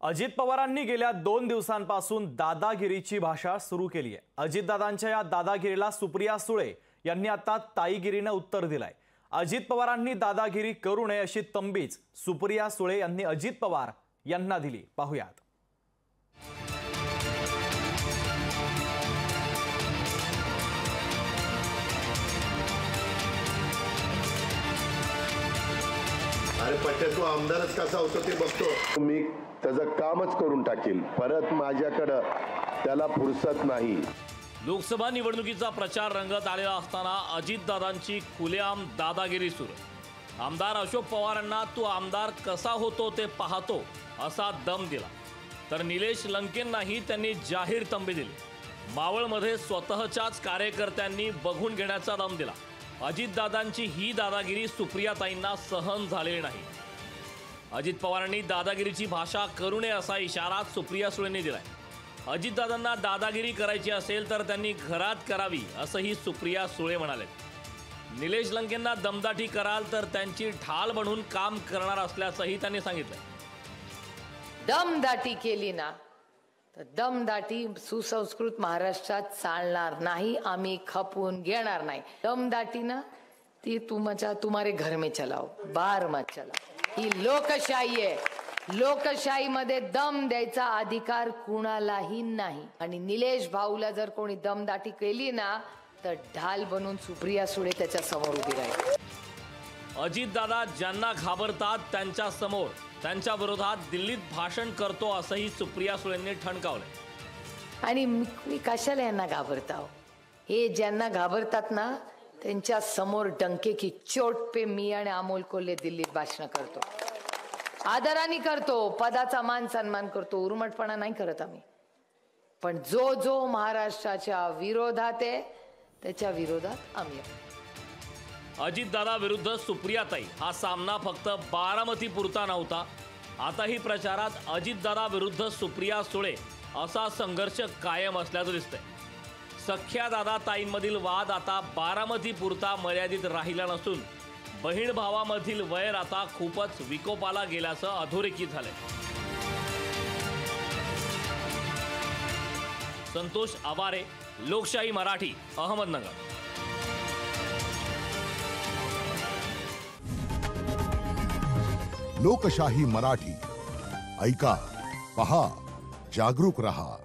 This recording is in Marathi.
अजित पवारांनी गेल्या 2 दिवसांपासून दादागिरीची भाषा सुरू केली आहे। अजितदादांच्या या दादागिरीला सुप्रिया सुळे यांनी आता ताईगिरीने उत्तर दिलंय। अजित पवारांनी दादागिरी करू नये अशी तंबीच सुप्रिया सुळे यांनी अजित पवार यांना दिली। पाहूयात। अरे पट्टे तू आमदारच कसा होतो ते बघतो मी, त्याचं कामच करून टाकील। परत माझ्याकडे त्याला फुरसत नाही। लोकसभा निवडणुकीचा प्रचार रंगत आलेला असताना अजितदादांची खुलेआम दादागिरी सुरू। आमदार अशोक पवारांना तू आमदार कसा होतो ते पाहतो असा दम दिला, तर निलेश लंकेंनाही त्यांनी जाहीर तंबी दिली। मावळमध्ये स्वतःच्याच कार्यकर्त्यांनी बघून घेण्याचा दम दिला। अजितदादांची ही दादागिरी सुप्रियाताईंना सहन झालेली नाही। अजित पवारांनी दादागिरीची भाषा करू नये असा इशारा सुप्रिया सुळेंनी दिलाय। अजितदादांना दादागिरी करायची असेल तर त्यांनी घरात करावी असंही सुप्रिया सुळे म्हणाले। निलेश लंकेंना दमदाटी कराल तर त्यांची ढाल बनून काम करणार असल्याचंही त्यांनी सांगितलं। दमदाटी केली ना तर दमदाटी सुसंस्कृत महाराष्ट्रात चालणार नाही, आम्ही खपून घेणार नाही। दमदाटी ना ती तुम्हारे घर में चलाओ, बाहर मत चलाओ। ही लोकशाही आहे। लोकशाहीमध्ये दम द्यायचा अधिकार कुणालाही नाही। आणि निलेश भाऊला जर कोणी दमदाटी केली ना तर ढाल बनून सुप्रिया सुळे त्याच्या समोर उभी राहील। अजितदादा ज्यांना घाबरतात त्यांच्या समोर त्यांच्या विरोधात दिल्लीत भाषण करतो असंही सुप्रिया सुळेंनी ठणकावलंय। आणि मी कशाला यांना घाबरताव? हे ज्यांना घाबरतात ना त्यांच्या समोर डंके की चोट पे मी आणि अमोल कोल्हे दिल्लीत भाषण करतो, आदराने करतो, पदाचा मान सन्मान करतो, उर्मटपणा नाही करत आम्ही। पण जो जो महाराष्ट्राच्या विरोधात आहे त्याच्या विरोधात आम्ही। अजितदादा विरुद्ध सुप्रियाताई हा सामना फक्त बारामती पुरता नव्हता। आताही प्रचारात अजितदादा विरुद्ध सुप्रिया सुळे असा संघर्ष कायम असल्याचं दिसतंय। सख्या दादा ताईंमधील वाद आता बारामती पुरता मर्यादित राहिला नसून बहीण भावामधील वैर आता खूपच विकोपाला गेल्याचं अधोरेखित झालंय। संतोष आवारे, लोकशाही मराठी, अहमदनगर। लोकशाही मराठी ऐका, पहा, जागरूक रहा।